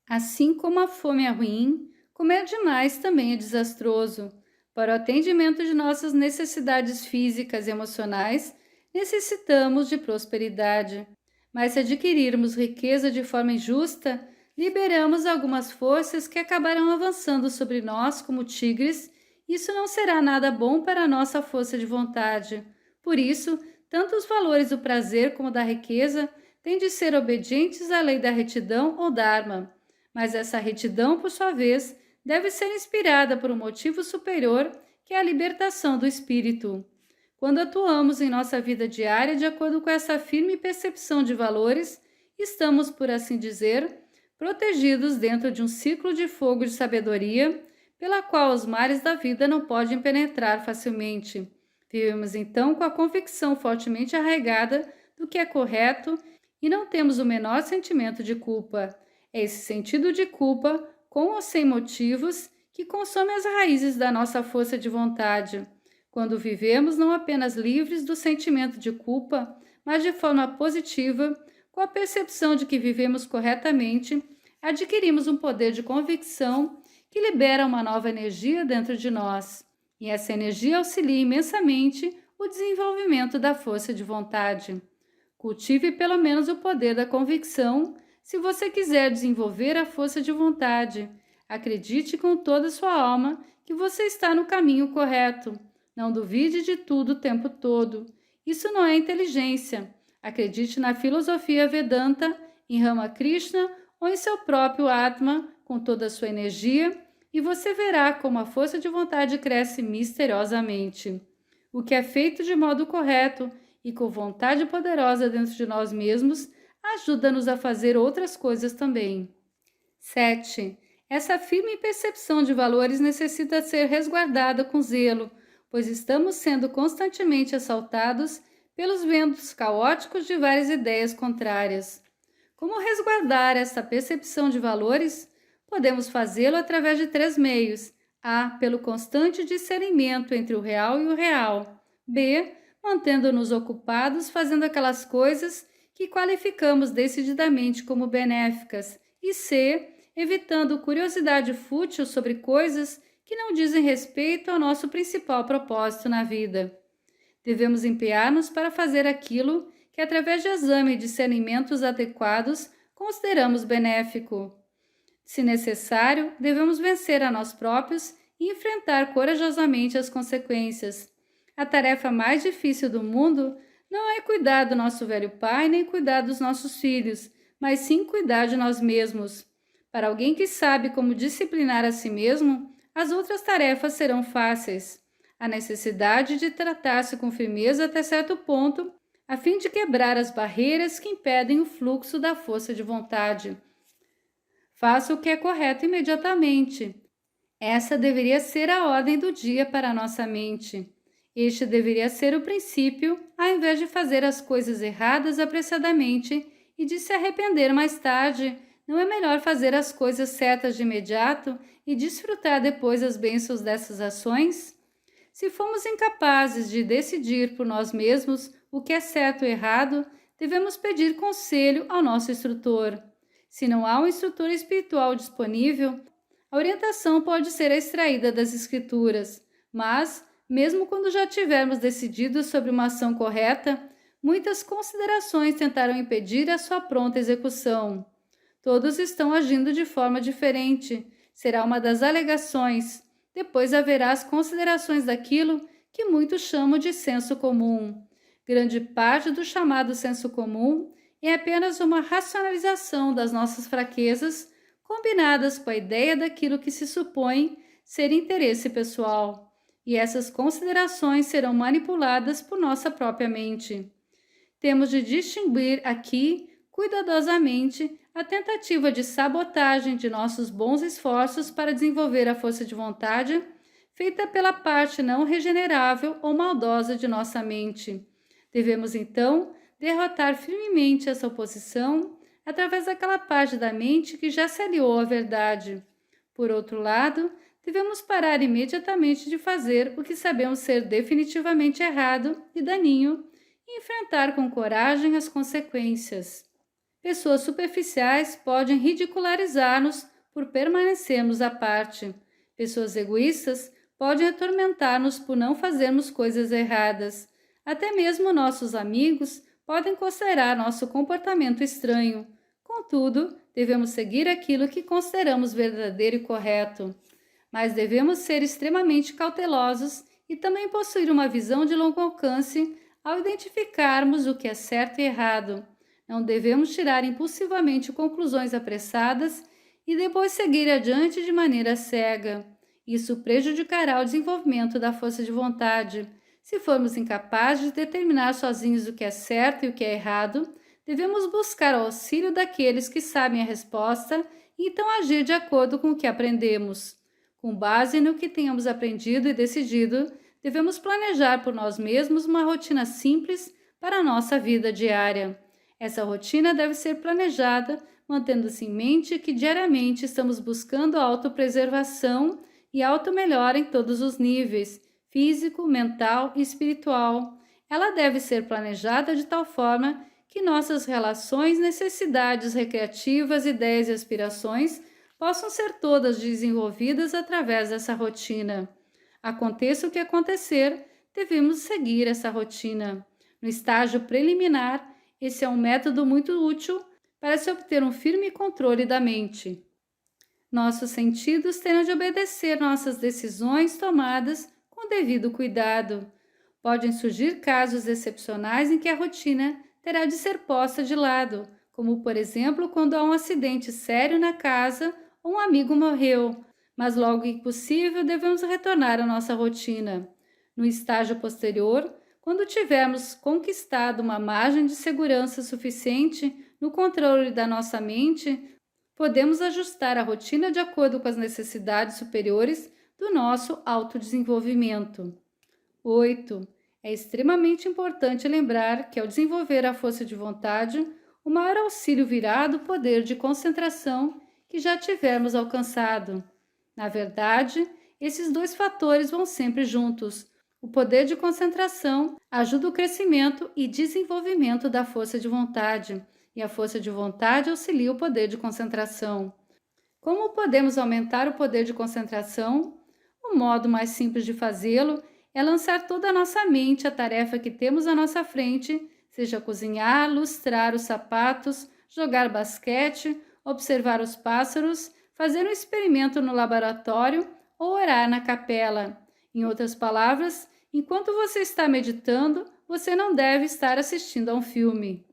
Assim como a fome é ruim, comer demais também é desastroso. Para o atendimento de nossas necessidades físicas e emocionais, necessitamos de prosperidade. Mas se adquirirmos riqueza de forma injusta, liberamos algumas forças que acabarão avançando sobre nós como tigres. Isso não será nada bom para a nossa força de vontade. Por isso, tanto os valores do prazer como da riqueza têm de ser obedientes à lei da retidão ou dharma. Mas essa retidão, por sua vez, deve ser inspirada por um motivo superior, que é a libertação do espírito. Quando atuamos em nossa vida diária de acordo com essa firme percepção de valores, estamos, por assim dizer, protegidos dentro de um ciclo de fogo de sabedoria, pela qual os mares da vida não podem penetrar facilmente. Vivemos então com a convicção fortemente arraigada do que é correto e não temos o menor sentimento de culpa. É esse sentido de culpa, com ou sem motivos, que consome as raízes da nossa força de vontade. Quando vivemos não apenas livres do sentimento de culpa, mas de forma positiva, com a percepção de que vivemos corretamente, adquirimos um poder de convicção que libera uma nova energia dentro de nós. E essa energia auxilia imensamente o desenvolvimento da força de vontade. Cultive pelo menos o poder da convicção se você quiser desenvolver a força de vontade. Acredite com toda a sua alma que você está no caminho correto. Não duvide de tudo o tempo todo. Isso não é inteligência. Acredite na filosofia Vedanta, em Ramakrishna ou em seu próprio Atma com toda a sua energia e você verá como a força de vontade cresce misteriosamente. O que é feito de modo correto e com vontade poderosa dentro de nós mesmos ajuda-nos a fazer outras coisas também. 7. Essa firme percepção de valores necessita ser resguardada com zelo, pois estamos sendo constantemente assaltados pelos ventos caóticos de várias ideias contrárias. Como resguardar essa percepção de valores? Podemos fazê-lo através de 3 meios. A. Pelo constante discernimento entre o real e o real. B. Mantendo-nos ocupados fazendo aquelas coisas que qualificamos decididamente como benéficas. E C. Evitando curiosidade fútil sobre coisas que não dizem respeito ao nosso principal propósito na vida. Devemos empenhar-nos para fazer aquilo que, através de exame e discernimentos adequados, consideramos benéfico. Se necessário, devemos vencer a nós próprios e enfrentar corajosamente as consequências. A tarefa mais difícil do mundo não é cuidar do nosso velho pai nem cuidar dos nossos filhos, mas sim cuidar de nós mesmos. Para alguém que sabe como disciplinar a si mesmo, as outras tarefas serão fáceis. A necessidade de tratar-se com firmeza até certo ponto, a fim de quebrar as barreiras que impedem o fluxo da força de vontade. Faça o que é correto imediatamente. Essa deveria ser a ordem do dia para a nossa mente. Este deveria ser o princípio, ao invés de fazer as coisas erradas apressadamente e de se arrepender mais tarde. Não é melhor fazer as coisas certas de imediato e desfrutar depois as bênçãos dessas ações? Se formos incapazes de decidir por nós mesmos o que é certo ou errado, devemos pedir conselho ao nosso instrutor. Se não há um instrutor espiritual disponível, a orientação pode ser extraída das Escrituras, mas, mesmo quando já tivermos decidido sobre uma ação correta, muitas considerações tentarão impedir a sua pronta execução. Todos estão agindo de forma diferente, será uma das alegações. Depois haverá as considerações daquilo que muitos chamam de senso comum. Grande parte do chamado senso comum é apenas uma racionalização das nossas fraquezas, combinadas com a ideia daquilo que se supõe ser interesse pessoal. E essas considerações serão manipuladas por nossa própria mente. Temos de distinguir aqui, cuidadosamente, a tentativa de sabotagem de nossos bons esforços para desenvolver a força de vontade, feita pela parte não regenerável ou maldosa de nossa mente. Devemos, então, derrotar firmemente essa oposição através daquela parte da mente que já se aliou à verdade. Por outro lado, devemos parar imediatamente de fazer o que sabemos ser definitivamente errado e daninho e enfrentar com coragem as consequências. Pessoas superficiais podem ridicularizar-nos por permanecermos à parte. Pessoas egoístas podem atormentar-nos por não fazermos coisas erradas. Até mesmo nossos amigos podem considerar nosso comportamento estranho. Contudo, devemos seguir aquilo que consideramos verdadeiro e correto. Mas devemos ser extremamente cautelosos e também possuir uma visão de longo alcance ao identificarmos o que é certo e errado. Não devemos tirar impulsivamente conclusões apressadas e depois seguir adiante de maneira cega. Isso prejudicará o desenvolvimento da força de vontade. Se formos incapazes de determinar sozinhos o que é certo e o que é errado, devemos buscar o auxílio daqueles que sabem a resposta e então agir de acordo com o que aprendemos. Com base no que tenhamos aprendido e decidido, devemos planejar por nós mesmos uma rotina simples para a nossa vida diária. Essa rotina deve ser planejada, mantendo-se em mente que diariamente estamos buscando a autopreservação e automelhora em todos os níveis, físico, mental e espiritual. Ela deve ser planejada de tal forma que nossas relações, necessidades recreativas, ideias e aspirações possam ser todas desenvolvidas através dessa rotina. Aconteça o que acontecer, devemos seguir essa rotina. No estágio preliminar, esse é um método muito útil para se obter um firme controle da mente. Nossos sentidos terão de obedecer nossas decisões tomadas com devido cuidado. Podem surgir casos excepcionais em que a rotina terá de ser posta de lado, como por exemplo quando há um acidente sério na casa ou um amigo morreu, mas logo que possível devemos retornar à nossa rotina. No estágio posterior, quando tivermos conquistado uma margem de segurança suficiente no controle da nossa mente, podemos ajustar a rotina de acordo com as necessidades superiores do nosso autodesenvolvimento. 8. É extremamente importante lembrar que, ao desenvolver a força de vontade, o maior auxílio virá do poder de concentração que já tivermos alcançado. Na verdade, esses dois fatores vão sempre juntos. O poder de concentração ajuda o crescimento e desenvolvimento da força de vontade, e a força de vontade auxilia o poder de concentração. Como podemos aumentar o poder de concentração? O modo mais simples de fazê-lo é lançar toda a nossa mente à tarefa que temos à nossa frente, seja cozinhar, lustrar os sapatos, jogar basquete, observar os pássaros, fazer um experimento no laboratório ou orar na capela. Em outras palavras, enquanto você está meditando, você não deve estar assistindo a um filme.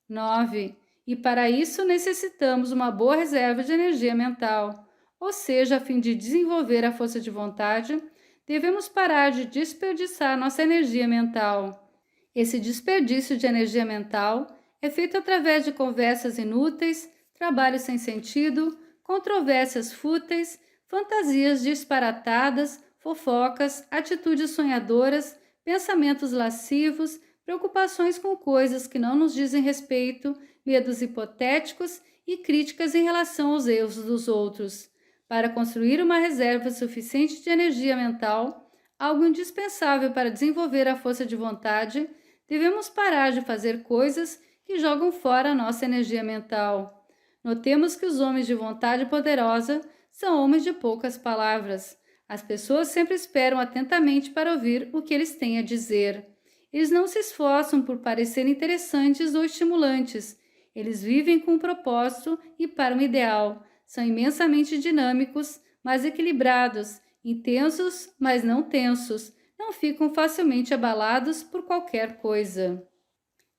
9. E para isso necessitamos uma boa reserva de energia mental, ou seja, a fim de desenvolver a força de vontade, devemos parar de desperdiçar nossa energia mental. Esse desperdício de energia mental é feito através de conversas inúteis, trabalhos sem sentido, controvérsias fúteis, fantasias disparatadas, fofocas, atitudes sonhadoras, pensamentos lascivos, preocupações com coisas que não nos dizem respeito, medos hipotéticos e críticas em relação aos erros dos outros. Para construir uma reserva suficiente de energia mental, algo indispensável para desenvolver a força de vontade, devemos parar de fazer coisas que jogam fora a nossa energia mental. Notemos que os homens de vontade poderosa são homens de poucas palavras. As pessoas sempre esperam atentamente para ouvir o que eles têm a dizer. Eles não se esforçam por parecer interessantes ou estimulantes. Eles vivem com um propósito e para um ideal. São imensamente dinâmicos, mas equilibrados, intensos, mas não tensos. Não ficam facilmente abalados por qualquer coisa.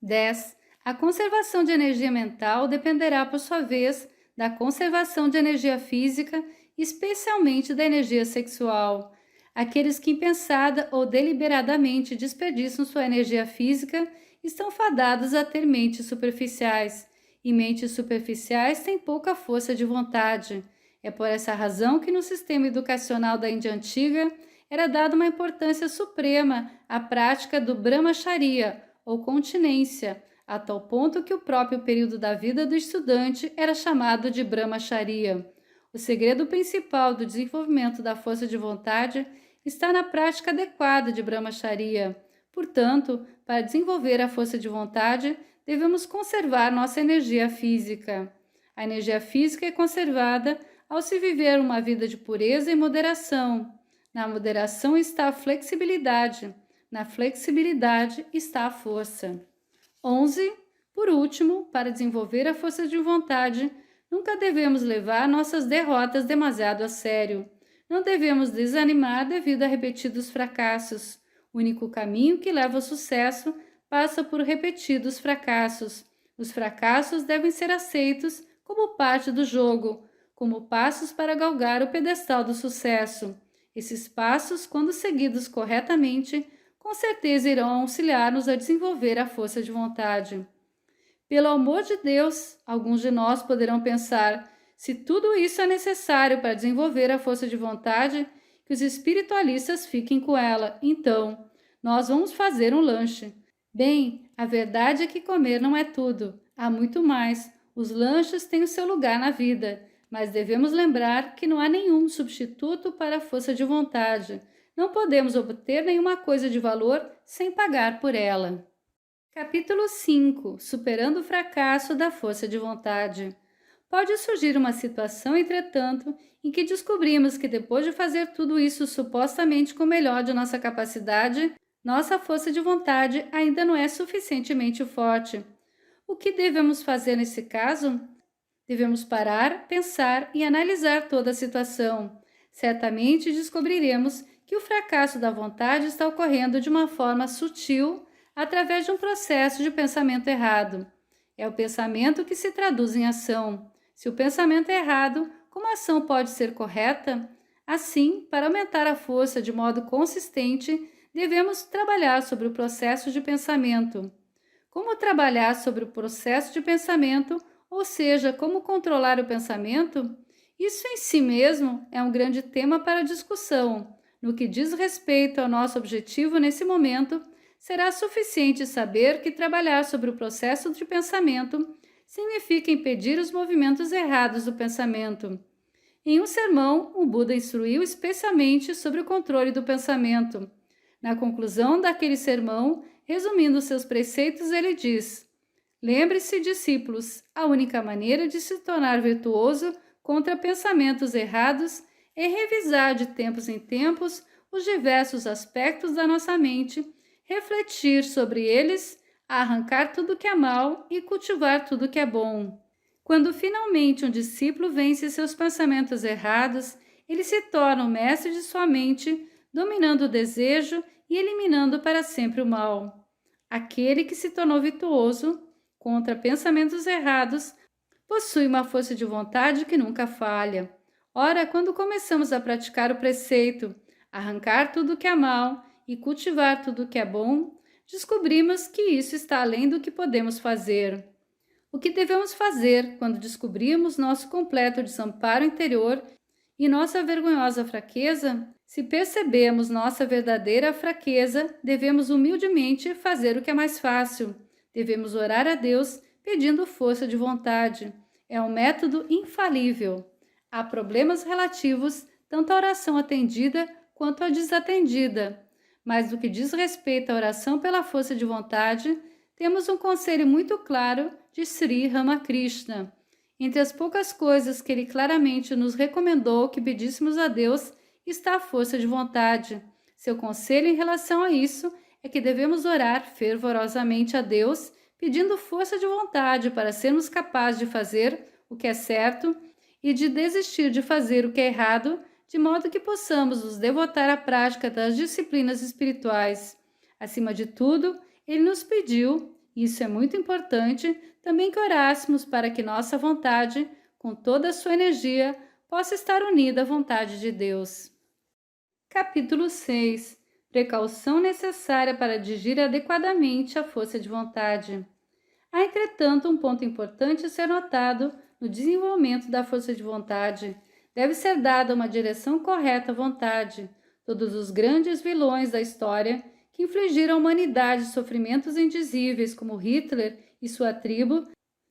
10. A conservação de energia mental dependerá, por sua vez, da conservação de energia física, especialmente da energia sexual. Aqueles que impensada ou deliberadamente desperdiçam sua energia física estão fadados a ter mentes superficiais, e mentes superficiais têm pouca força de vontade. É por essa razão que no sistema educacional da Índia Antiga era dada uma importância suprema à prática do Brahmacharya, ou continência, a tal ponto que o próprio período da vida do estudante era chamado de Brahmacharya. O segredo principal do desenvolvimento da força de vontade está na prática adequada de Brahmacharya. Portanto, para desenvolver a força de vontade, devemos conservar nossa energia física. A energia física é conservada ao se viver uma vida de pureza e moderação. Na moderação está a flexibilidade. Na flexibilidade está a força. 11. Por último, para desenvolver a força de vontade, nunca devemos levar nossas derrotas demasiado a sério. Não devemos desanimar devido a repetidos fracassos. O único caminho que leva ao sucesso passa por repetidos fracassos. Os fracassos devem ser aceitos como parte do jogo, como passos para galgar o pedestal do sucesso. Esses passos, quando seguidos corretamente, com certeza irão auxiliar-nos a desenvolver a força de vontade. Pelo amor de Deus, alguns de nós poderão pensar: se tudo isso é necessário para desenvolver a força de vontade, que os espiritualistas fiquem com ela. Então, nós vamos fazer um lanche. Bem, a verdade é que comer não é tudo. Há muito mais. Os lanches têm o seu lugar na vida, mas devemos lembrar que não há nenhum substituto para a força de vontade. Não podemos obter nenhuma coisa de valor sem pagar por ela. Capítulo 5. Superando o fracasso da força de vontade. Pode surgir uma situação, entretanto, em que descobrimos que depois de fazer tudo isso supostamente com o melhor de nossa capacidade, Nossa força de vontade ainda não é suficientemente forte. O que devemos fazer nesse caso? Devemos parar, pensar e analisar toda a situação. Certamente descobriremos que o fracasso da vontade está ocorrendo de uma forma sutil através de um processo de pensamento errado. É o pensamento que se traduz em ação. Se o pensamento é errado, como a ação pode ser correta? Assim, para aumentar a força de modo consistente, devemos trabalhar sobre o processo de pensamento. Como trabalhar sobre o processo de pensamento, ou seja, como controlar o pensamento? Isso em si mesmo é um grande tema para discussão. No que diz respeito ao nosso objetivo nesse momento, será suficiente saber que trabalhar sobre o processo de pensamento significa impedir os movimentos errados do pensamento. Em um sermão, o Buda instruiu especialmente sobre o controle do pensamento. Na conclusão daquele sermão, resumindo seus preceitos, ele diz: lembre-se, discípulos, a única maneira de se tornar virtuoso contra pensamentos errados é revisar de tempos em tempos os diversos aspectos da nossa mente, refletir sobre eles, arrancar tudo que é mal e cultivar tudo que é bom. Quando finalmente um discípulo vence seus pensamentos errados, ele se torna o mestre de sua mente, dominando o desejo e eliminando para sempre o mal. Aquele que se tornou virtuoso contra pensamentos errados possui uma força de vontade que nunca falha. Ora, quando começamos a praticar o preceito, arrancar tudo que é mal e cultivar tudo que é bom, descobrimos que isso está além do que podemos fazer. O que devemos fazer quando descobrimos nosso completo desamparo interior e nossa vergonhosa fraqueza? Se percebemos nossa verdadeira fraqueza, devemos humildemente fazer o que é mais fácil. Devemos orar a Deus pedindo força de vontade. É um método infalível. Há problemas relativos tanto à oração atendida quanto à desatendida. Mas no que diz respeito à oração pela força de vontade, temos um conselho muito claro de Sri Ramakrishna. Entre as poucas coisas que ele claramente nos recomendou que pedíssemos a Deus está a força de vontade. Seu conselho em relação a isso é que devemos orar fervorosamente a Deus, pedindo força de vontade para sermos capazes de fazer o que é certo e de desistir de fazer o que é errado, de modo que possamos nos devotar à prática das disciplinas espirituais. Acima de tudo, ele nos pediu, e isso é muito importante, também que orássemos para que nossa vontade, com toda a sua energia, possa estar unida à vontade de Deus. Capítulo 6. Precaução necessária para dirigir adequadamente a força de vontade. Há, entretanto, um ponto importante a ser notado no desenvolvimento da força de vontade. Deve ser dada uma direção correta à vontade. Todos os grandes vilões da história que infligiram à humanidade sofrimentos indizíveis, como Hitler e sua tribo,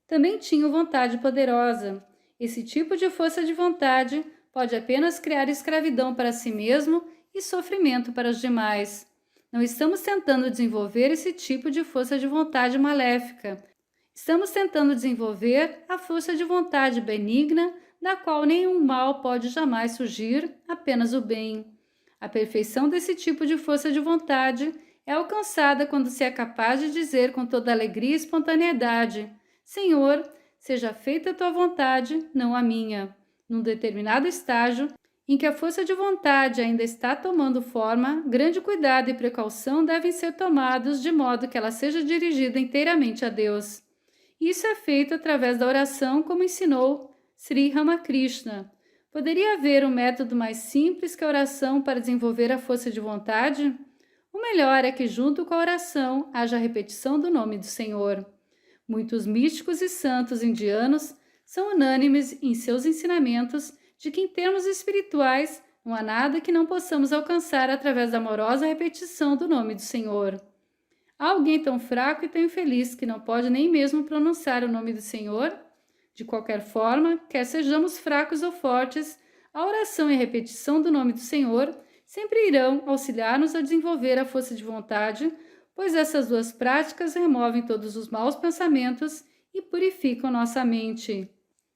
também tinham vontade poderosa. Esse tipo de força de vontade pode apenas criar escravidão para si mesmo e sofrimento para os demais. Não estamos tentando desenvolver esse tipo de força de vontade maléfica. Estamos tentando desenvolver a força de vontade benigna, da qual nenhum mal pode jamais surgir, apenas o bem. A perfeição desse tipo de força de vontade é alcançada quando se é capaz de dizer com toda alegria e espontaneidade: Senhor, seja feita a tua vontade, não a minha. Num determinado estágio, em que a força de vontade ainda está tomando forma, grande cuidado e precaução devem ser tomados de modo que ela seja dirigida inteiramente a Deus. Isso é feito através da oração, como ensinou Sri Ramakrishna. Poderia haver um método mais simples que a oração para desenvolver a força de vontade? O melhor é que, junto com a oração, haja a repetição do nome do Senhor. Muitos místicos e santos indianos são unânimes em seus ensinamentos de que, em termos espirituais, não há nada que não possamos alcançar através da amorosa repetição do nome do Senhor. Há alguém tão fraco e tão infeliz que não pode nem mesmo pronunciar o nome do Senhor? De qualquer forma, quer sejamos fracos ou fortes, a oração e a repetição do nome do Senhor sempre irão auxiliar-nos a desenvolver a força de vontade, pois essas duas práticas removem todos os maus pensamentos e purificam nossa mente.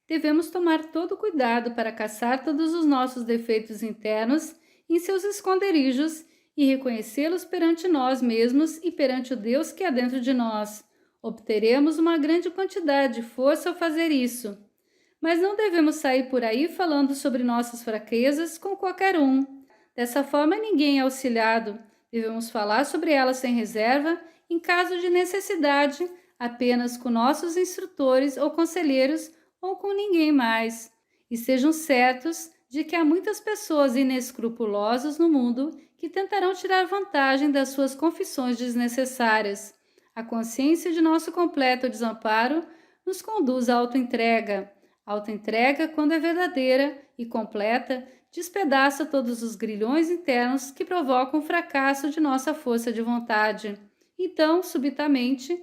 Devemos tomar todo cuidado para caçar todos os nossos defeitos internos em seus esconderijos e reconhecê-los perante nós mesmos e perante o Deus que há dentro de nós. Obteremos uma grande quantidade de força ao fazer isso. Mas não devemos sair por aí falando sobre nossas fraquezas com qualquer um. Dessa forma, ninguém é auxiliado. Devemos falar sobre elas sem reserva, em caso de necessidade, apenas com nossos instrutores ou conselheiros ou com ninguém mais. E sejam certos de que há muitas pessoas inescrupulosas no mundo que tentarão tirar vantagem das suas confissões desnecessárias. A consciência de nosso completo desamparo nos conduz à autoentrega. A autoentrega, quando é verdadeira e completa, despedaça todos os grilhões internos que provocam o fracasso de nossa força de vontade. Então, subitamente,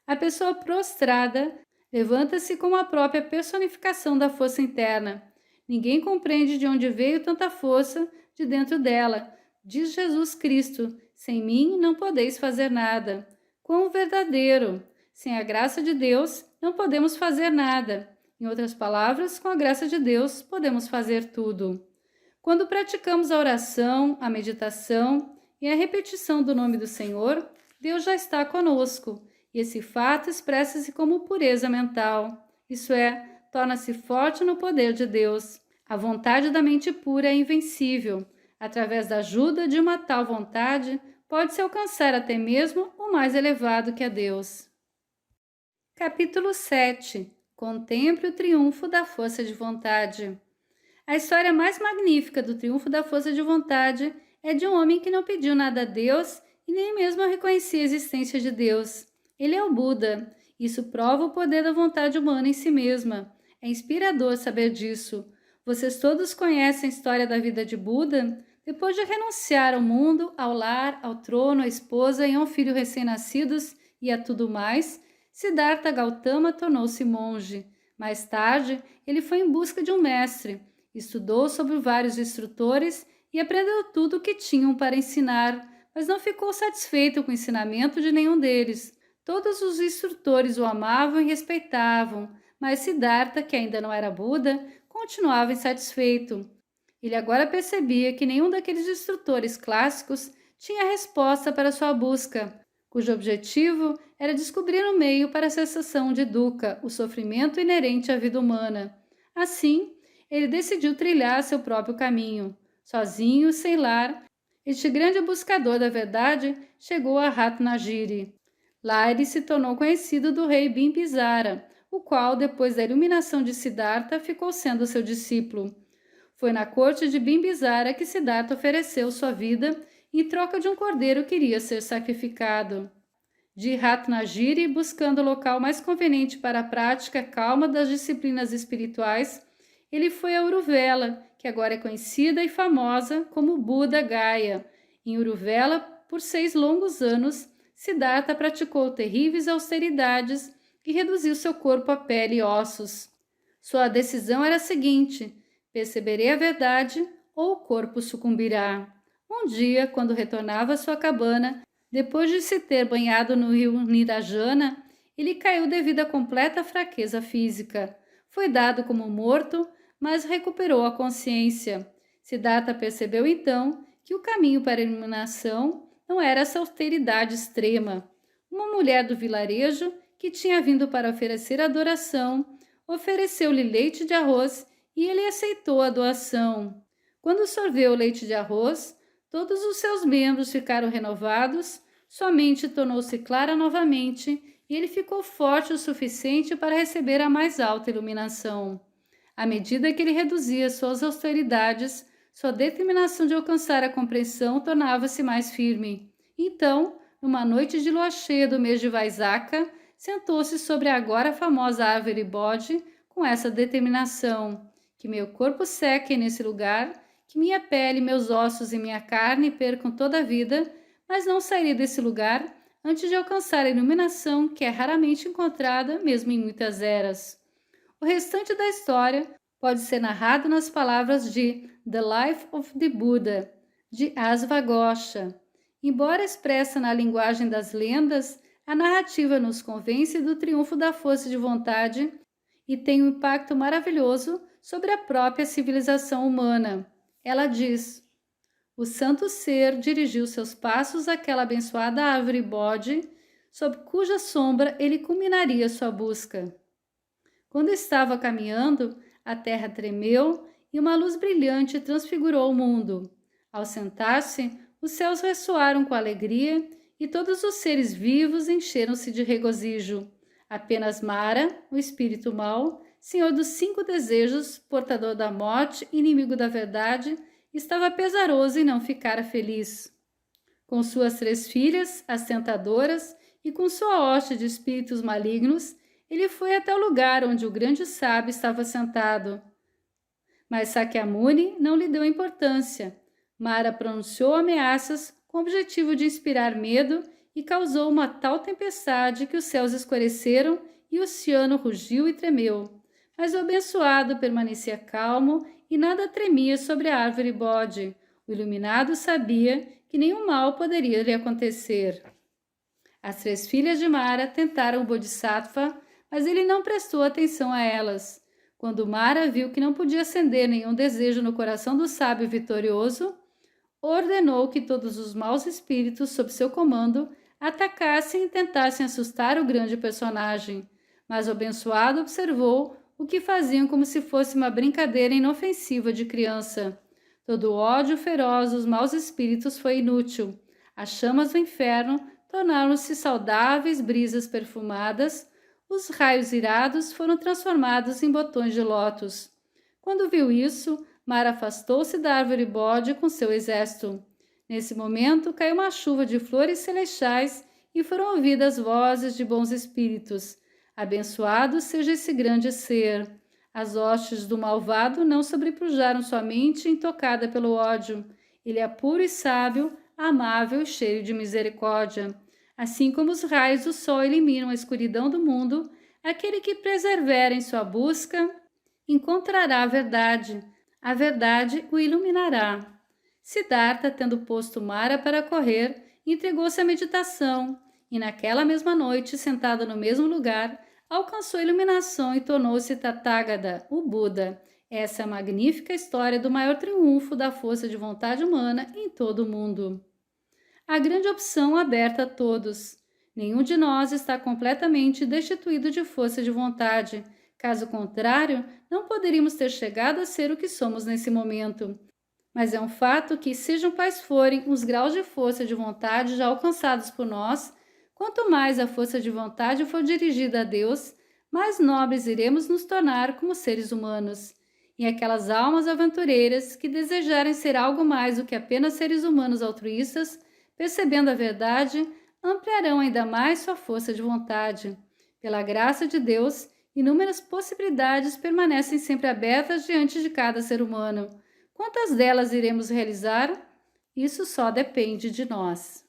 a pessoa prostrada levanta-se como a própria personificação da força interna. Ninguém compreende de onde veio tanta força de dentro dela. Diz Jesus Cristo: sem mim não podeis fazer nada. Quão verdadeiro! Sem a graça de Deus não podemos fazer nada. Em outras palavras, com a graça de Deus podemos fazer tudo. Quando praticamos a oração, a meditação e a repetição do nome do Senhor, Deus já está conosco, e esse fato expressa-se como pureza mental, isso é, torna-se forte no poder de Deus. A vontade da mente pura é invencível. Através da ajuda de uma tal vontade, pode-se alcançar até mesmo o mais elevado que é Deus. Capítulo 7. Contemple o triunfo da força de vontade. A história mais magnífica do triunfo da força de vontade é de um homem que não pediu nada a Deus e nem mesmo reconhecia a existência de Deus. Ele é o Buda. Isso prova o poder da vontade humana em si mesma. É inspirador saber disso. Vocês todos conhecem a história da vida de Buda? Depois de renunciar ao mundo, ao lar, ao trono, à esposa e a um filho recém-nascidos e a tudo mais, Siddhartha Gautama tornou-se monge. Mais tarde, ele foi em busca de um mestre. Estudou sobre vários instrutores e aprendeu tudo o que tinham para ensinar, mas não ficou satisfeito com o ensinamento de nenhum deles. Todos os instrutores o amavam e respeitavam, mas Siddhartha, que ainda não era Buda, continuava insatisfeito. Ele agora percebia que nenhum daqueles instrutores clássicos tinha resposta para sua busca, cujo objetivo era descobrir um meio para a cessação de dukkha, o sofrimento inerente à vida humana. Assim, ele decidiu trilhar seu próprio caminho. Sozinho, sem lar, este grande buscador da verdade chegou a Ratnagiri. Lá ele se tornou conhecido do rei Bimbisara, o qual, depois da iluminação de Siddhartha, ficou sendo seu discípulo. Foi na corte de Bimbisara que Siddhartha ofereceu sua vida em troca de um cordeiro que iria ser sacrificado. De Ratnagiri, buscando o local mais conveniente para a prática calma das disciplinas espirituais, ele foi a Uruvela, que agora é conhecida e famosa como Buda Gaya. Em Uruvela, por 6 longos anos, Siddhartha praticou terríveis austeridades e reduziu seu corpo a pele e ossos. Sua decisão era a seguinte: perceberei a verdade ou o corpo sucumbirá. Um dia, quando retornava à sua cabana, depois de se ter banhado no rio Nirajana, ele caiu devido à completa fraqueza física. Foi dado como morto, mas recuperou a consciência. Siddhartha percebeu então que o caminho para a iluminação não era essa austeridade extrema. Uma mulher do vilarejo, que tinha vindo para oferecer adoração, ofereceu-lhe leite de arroz e ele aceitou a doação. Quando sorveu o leite de arroz, todos os seus membros ficaram renovados, sua mente tornou-se clara novamente e ele ficou forte o suficiente para receber a mais alta iluminação. À medida que ele reduzia suas austeridades, sua determinação de alcançar a compreensão tornava-se mais firme. Então, numa noite de lua cheia do mês de Vaisakha, sentou-se sobre a agora famosa árvore bode com essa determinação: que meu corpo seque nesse lugar, que minha pele, meus ossos e minha carne percam toda a vida, mas não sairei desse lugar antes de alcançar a iluminação que é raramente encontrada mesmo em muitas eras. O restante da história pode ser narrado nas palavras de The Life of the Buddha, de Asvagosha. Embora expressa na linguagem das lendas, a narrativa nos convence do triunfo da força de vontade e tem um impacto maravilhoso sobre a própria civilização humana. Ela diz: O santo ser dirigiu seus passos àquela abençoada árvore bode, sob cuja sombra ele culminaria sua busca. Quando estava caminhando, a terra tremeu e uma luz brilhante transfigurou o mundo. Ao sentar-se, os céus ressoaram com alegria e todos os seres vivos encheram-se de regozijo. Apenas Mara, o espírito mau, senhor dos 5 desejos, portador da morte, inimigo da verdade, estava pesaroso e não ficara feliz. Com suas 3 filhas, as tentadoras, e com sua hoste de espíritos malignos, ele foi até o lugar onde o grande sábio estava sentado. Mas Sakyamuni não lhe deu importância. Mara pronunciou ameaças com o objetivo de inspirar medo e causou uma tal tempestade que os céus escureceram e o oceano rugiu e tremeu. Mas o abençoado permanecia calmo e nada tremia sobre a árvore bode. O iluminado sabia que nenhum mal poderia lhe acontecer. As 3 filhas de Mara tentaram o Bodhisattva, mas ele não prestou atenção a elas. Quando Mara viu que não podia acender nenhum desejo no coração do sábio vitorioso, ordenou que todos os maus espíritos sob seu comando atacassem e tentassem assustar o grande personagem. Mas o abençoado observou o que faziam como se fosse uma brincadeira inofensiva de criança. Todo o ódio feroz dos maus espíritos foi inútil. As chamas do inferno tornaram-se saudáveis brisas perfumadas, os raios irados foram transformados em botões de lótus. Quando viu isso, Mara afastou-se da árvore bode com seu exército. Nesse momento, caiu uma chuva de flores celestiais e foram ouvidas vozes de bons espíritos. Abençoado seja esse grande ser. As hostes do malvado não sobrepujaram sua mente intocada pelo ódio. Ele é puro e sábio, amável e cheio de misericórdia. Assim como os raios do sol eliminam a escuridão do mundo, aquele que persevera em sua busca encontrará a verdade o iluminará. Siddhartha, tendo posto Mara para correr, entregou-se à meditação, e naquela mesma noite, sentado no mesmo lugar, alcançou a iluminação e tornou-se Tathagata, o Buda. Essa é a magnífica história do maior triunfo da força de vontade humana em todo o mundo. A grande opção aberta a todos. Nenhum de nós está completamente destituído de força de vontade. Caso contrário, não poderíamos ter chegado a ser o que somos nesse momento. Mas é um fato que, sejam quais forem os graus de força de vontade já alcançados por nós, quanto mais a força de vontade for dirigida a Deus, mais nobres iremos nos tornar como seres humanos. E aquelas almas aventureiras que desejarem ser algo mais do que apenas seres humanos altruístas, percebendo a verdade, ampliarão ainda mais sua força de vontade. Pela graça de Deus, inúmeras possibilidades permanecem sempre abertas diante de cada ser humano. Quantas delas iremos realizar? Isso só depende de nós.